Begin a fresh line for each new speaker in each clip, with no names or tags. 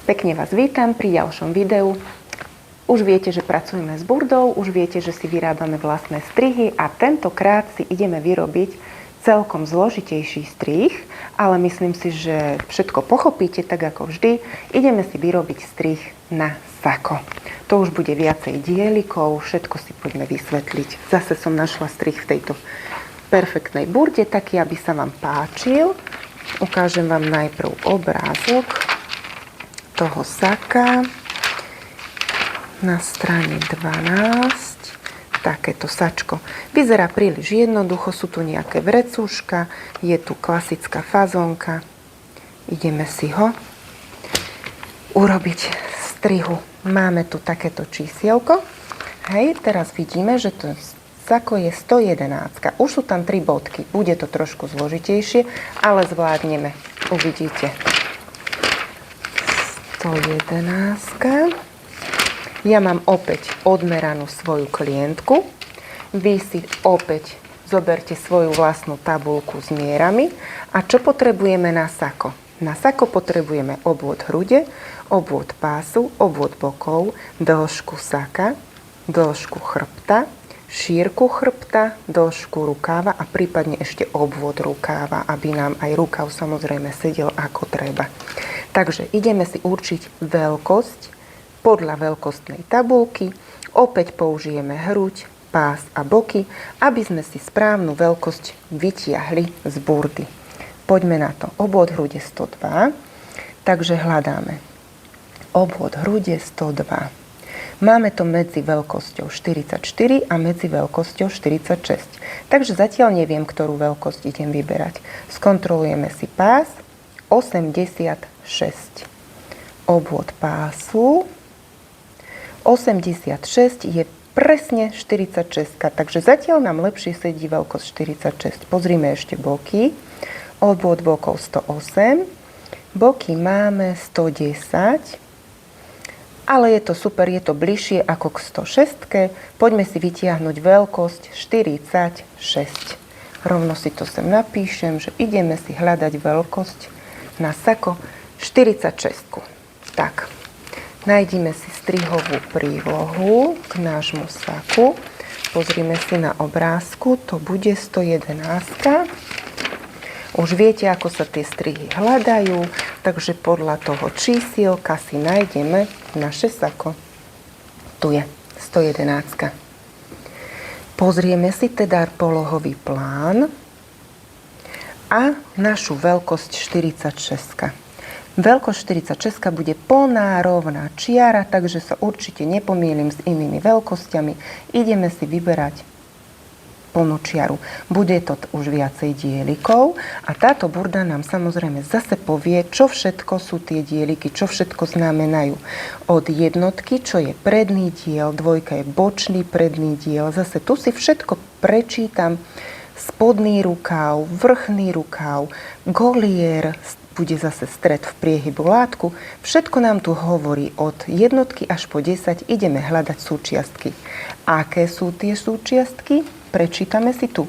Pekne vás vítam pri ďalšom videu. Už viete, že pracujeme s burdou, už viete, že si vyrábame vlastné strihy a tentokrát si ideme vyrobiť celkom zložitejší strih, ale myslím si, že všetko pochopíte tak ako vždy. Ideme si vyrobiť strih na sako. To už bude viacej dielikov, všetko si poďme vysvetliť. Zase som našla strih v tejto perfektnej burde, taký, aby sa vám páčil. Ukážem vám najprv obrázok toho saka na strane 12. Takéto sačko. Vyzerá príliš jednoducho, sú tu nejaké vrecúška, je tu klasická fazónka. Ideme si ho urobiť strihu. Máme tu takéto čísielko. Hej, teraz vidíme, že to sako je 111. Už sú tam 3 bodky. Bude to trošku zložitejšie, ale zvládneme. Uvidíte. 111. Ja mám opäť odmeranú svoju klientku. Vy si opäť zoberte svoju vlastnú tabuľku s mierami. A čo potrebujeme na sako? Na sako potrebujeme obvod hrude, obvod pásu, obvod bokov, dĺžku saka, dĺžku chrbta, šírku chrbta, dĺžku rukáva a prípadne ešte obvod rukáva, aby nám aj rukav samozrejme sedel ako treba. Takže ideme si určiť veľkosť podľa veľkostnej tabuľky. Opäť použijeme hruď, pás a boky, aby sme si správnu veľkosť vytiahli z burdy. Poďme na to. Obvod hrude 102, takže hľadáme. Obvod hrude 102. Máme to medzi veľkosťou 44 a medzi veľkosťou 46. Takže zatiaľ neviem, ktorú veľkosť idem vyberať. Skontrolujeme si pás 86. Obvod pásu 86 je presne 46, takže zatiaľ nám lepšie sedí veľkosť 46. Pozrime ešte boky. Obvod bokov 108. Boky máme 110. Ale je to super, je to bližšie ako k 106. Poďme si vytiahnuť veľkosť 46. Rovno si to sem napíšem, že ideme si hľadať veľkosť na sako 46. Tak, nájdime si strihovú prílohu k nášmu saku. Pozrime si na obrázku, to bude 111. Už viete, ako sa tie strihy hľadajú, takže podľa toho čísielka si nájdeme naše sako. Tu je 111. Pozrieme si teda polohový plán a našu veľkosť 46. Veľkosť 46 bude plná rovná čiara, takže sa určite nepomýlim s inými veľkosťami. Ideme si vyberať plnú čiaru. Bude to už viacej dielikov a táto burda nám samozrejme zase povie, čo všetko sú tie dieliky, čo všetko znamenajú. Od jednotky, čo je predný diel, dvojka je bočný predný diel. Zase tu si všetko prečítam. Spodný rukáv, vrchný rukáv, golier, bude zase stred v priehybu látku. Všetko nám tu hovorí od jednotky až po 10. Ideme hľadať súčiastky. Aké sú tie súčiastky? Prečítame si tu.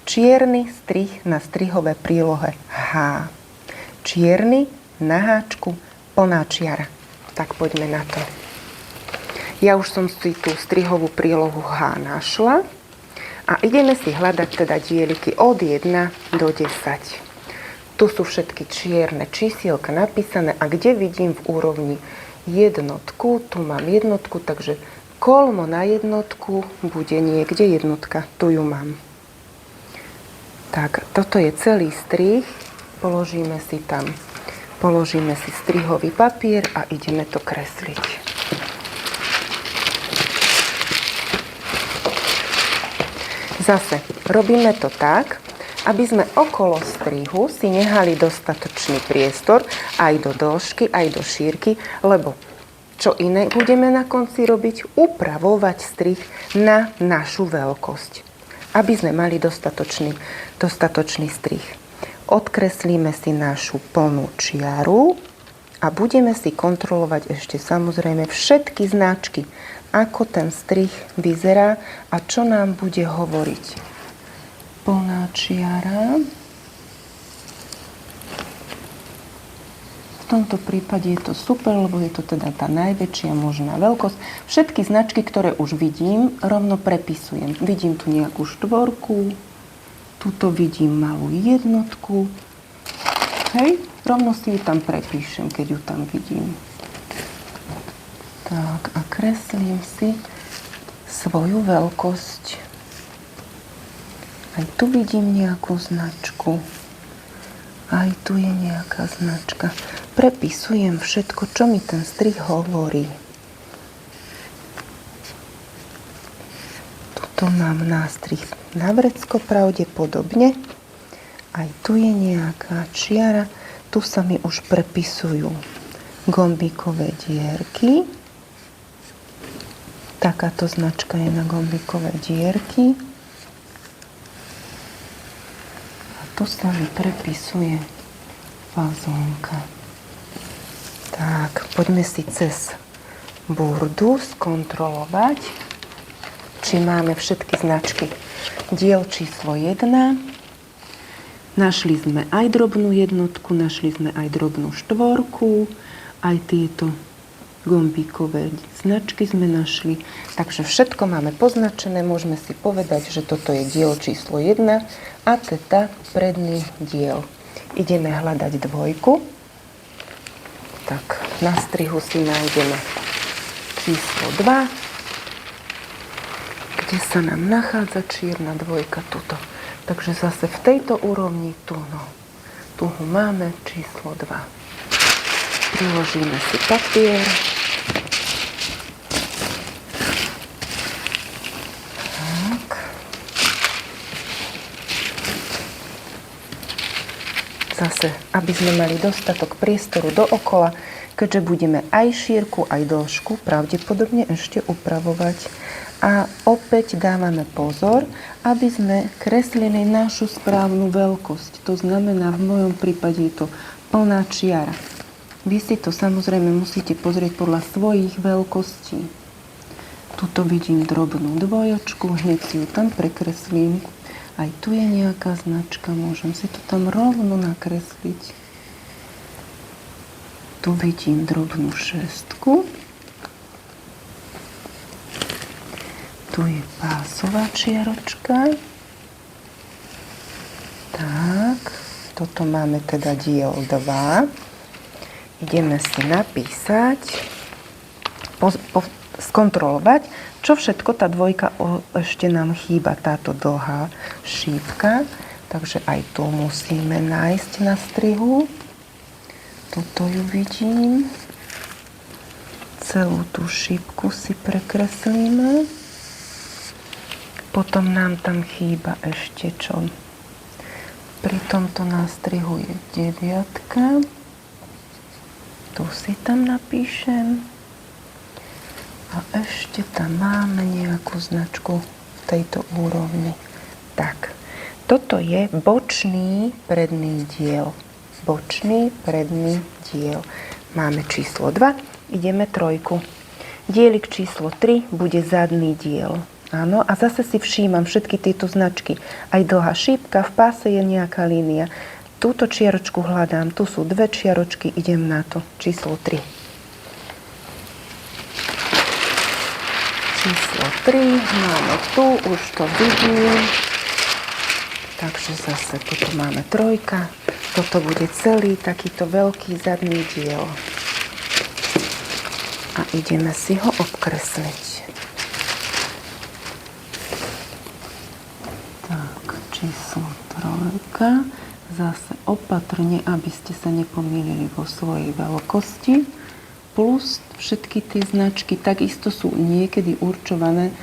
Čierny strih na strihové prílohe H. Čierny na háčku plná čiara. Tak poďme na to. Ja už som si tú strihovú prílohu H našla. A ideme si hľadať teda dieliky od 1 do 10. Tu sú všetky čierne čísielka napísané a kde vidím v úrovni jednotku, tu mám jednotku, takže kolmo na jednotku bude niekde jednotka, tu ju mám. Tak, toto je celý strih, položíme si strihový papier a ideme to kresliť. Zase robíme to tak, aby sme okolo strihu si nehali dostatočný priestor aj do dĺžky, aj do šírky, lebo čo iné budeme na konci robiť? Upravovať strih na našu veľkosť, aby sme mali dostatočný strih. Odkreslíme si našu plnú čiaru a budeme si kontrolovať ešte samozrejme všetky značky, ako ten strih vyzerá a čo nám bude hovoriť. Plná čiara. tomto prípade je to super, lebo je to teda tá najväčšia možná veľkosť. Všetky značky, ktoré už vidím, rovno prepisujem. Vidím tu nejakú štvorku, tuto vidím malú jednotku. Hej, rovno si ju tam prepíšem, keď ju tam vidím. Tak a kreslím si svoju veľkosť. Aj tu vidím nejakú značku. Aj tu je nejaká značka. Prepisujem všetko, čo mi ten strih hovorí. Tuto mám nástrih na vrecko pravdepodobne. Aj tu je nejaká čiara. Tu sa mi už prepisujú gombíkové dierky. Takáto značka je na gombíkové dierky. Tu sa mi prepisuje fazónka. Tak, poďme si cez burdu skontrolovať, či máme všetky značky. Diel číslo 1. Našli sme aj drobnú jednotku, našli sme aj drobnú štvorku, aj tieto gombíkové značky sme našli. Takže všetko máme poznačené, môžeme si povedať, že toto je diel číslo 1 a teda predný diel. Ideme hľadať dvojku. Tak, na strihu si nájdeme číslo 2, kde sa nám nachádza čierna dvojka tuto. Takže zase v tejto úrovni tu ho máme číslo 2. Priložíme si papier. Zase, aby sme mali dostatok priestoru dookola, keďže budeme aj šírku, aj dĺžku pravdepodobne ešte upravovať. A opäť dávame pozor, aby sme kreslili našu správnu veľkosť. To znamená, v mojom prípade je to plná čiara. Vy si to samozrejme musíte pozrieť podľa svojich veľkostí. Tuto vidím drobnú dvojočku, hneď si ju tam prekreslím. Aj tu je nejaká značka, môžem si to tam rovno nakresliť. Tu vidím drobnú šestku. Tu je pásová čiaročka. Tak, toto máme teda diel 2. Ideme si napísať, skontrolovať, čo všetko tá dvojka ešte nám chýba, táto dlhá šípka. Takže aj tu musíme nájsť na strihu. Tuto ju vidím. Celú tú šípku si prekreslíme. Potom nám tam chýba ešte čo? Pri tomto nástrihu je 9. Tu si tam napíšem. A ešte tam máme nejakú značku v tejto úrovni. Tak, toto je bočný predný diel. Bočný predný diel. Máme číslo 2, ideme trojku. Dielik číslo 3 bude zadný diel. Áno, a zase si všímam všetky tieto značky. Aj dlhá šípka, v páse je nejaká línia. Túto čiaročku hľadám, tu sú dve čiaročky, idem na to. Číslo 3. Číslo 3, máme tu, už to vidím. Takže zase toto máme trojka. Toto bude celý takýto veľký zadný diel. A ideme si ho obkresliť. Tak, číslo 3. Zase opatrne, aby ste sa nepomýlili vo svojej veľkosti. Plus všetky tie značky takisto sú niekedy určované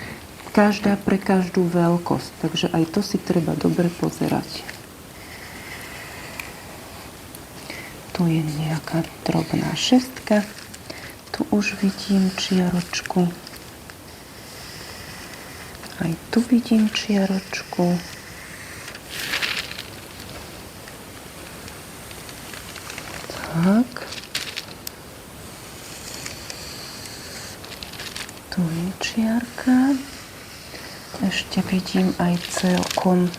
každá pre každú veľkosť. Takže aj to si treba dobre pozerať. Tu je nejaká drobná šestka. Tu už vidím čiaročku. Aj tu vidím čiaročku. Tak. Tu je čiarka. Ešte vidím aj celkom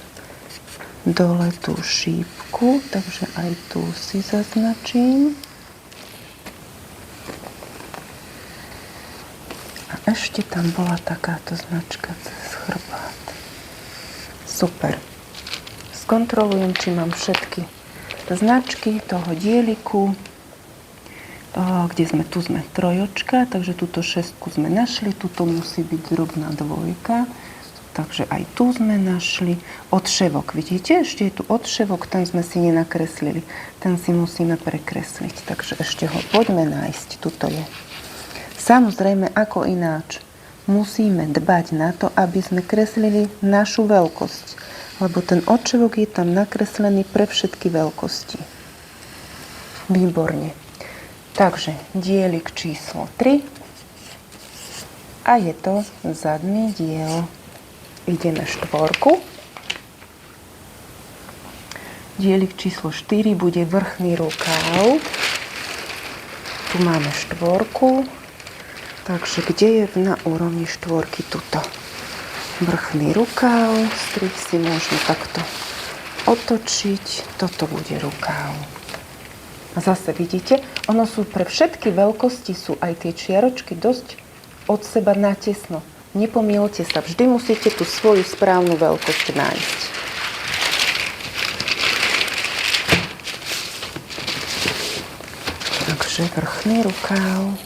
dole tú šípku, takže aj tu si zaznačím. ešte tam bola takáto značka cez chrbát. Super. Skontrolujem, či mám všetky značky toho dieliku. Tu sme trojočka, takže túto šestku sme našli, tuto musí byť drobná dvojka, takže aj tu sme našli. Odševok, vidíte, ešte je tu odševok, ten sme si nenakreslili, ten si musíme prekresliť, takže ešte ho poďme nájsť, tuto je. Samozrejme, ako ináč, musíme dbať na to, aby sme kreslili našu veľkosť, lebo ten odševok je tam nakreslený pre všetky veľkosti. Výborne. Takže dielik číslo 3 a je to zadný diel. Ideme štvorku. Dielik číslo 4 bude vrchný rukáv. Tu máme štvorku. Takže kde je na úrovni štvorky tuto? Vrchný rukáv. Strih si môžeme takto otočiť. Toto bude rukáv. A zase vidíte, ono sú pre všetky veľkosti, sú aj tie čiaročky dosť od seba natesno. Nepomýlte sa, vždy musíte tú svoju správnu veľkosť nájsť. Takže vrchný rukáv.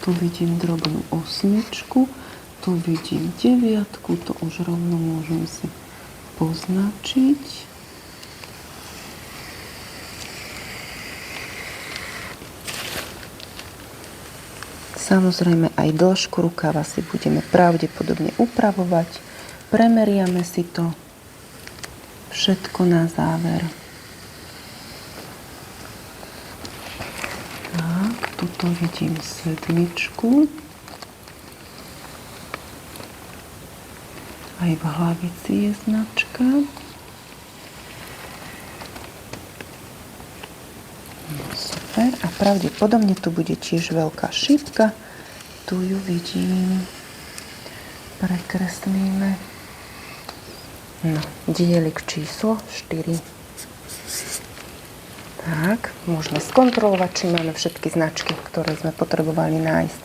Tu vidím drobnú osmičku, tu vidím deviatku, to už rovno môžem si poznačiť. Samozrejme aj dĺžku rukáva si budeme pravdepodobne upravovať. Premeriame si to všetko na záver. Tak, tuto vidím sedmičku. Aj v hlavici je značka. Super. A pravdepodobne tu bude tiež veľká šípka. Tu ju vidím. Prekreslíme. No, dielik číslo 4. Tak, môžeme skontrolovať, či máme všetky značky, ktoré sme potrebovali nájsť.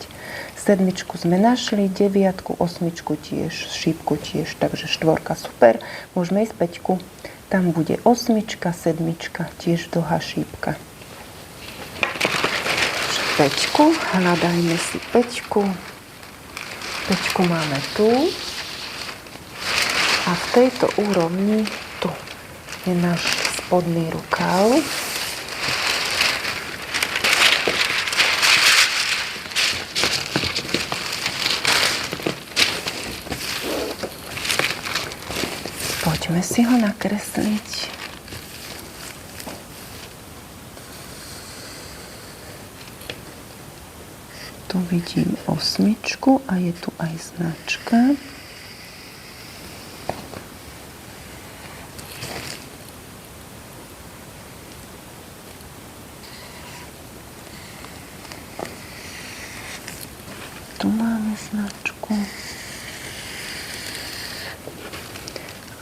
Sedmičku sme našli, deviatku, osmičku tiež, šípku tiež, takže štvorka super. Môžeme ísť päťku. Tam bude osmička, sedmička, tiež dlhá šípka. Peťku, hľadajme si peťku. Peťku máme tu. A v tejto úrovni tu je náš spodný rukáv. Poďme si ho nakresliť. Tu vidím osmičku a je tu aj značka. Tu máme značku.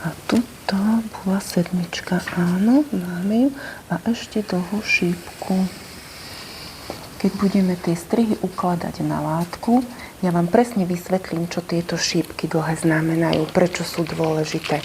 A tuto bola sedmička. Áno, máme ju. A ešte dlhú šípku. Keď budeme tie strihy ukladať na látku, ja vám presne vysvetlím, čo tieto šípky dlhé znamenajú, prečo sú dôležité.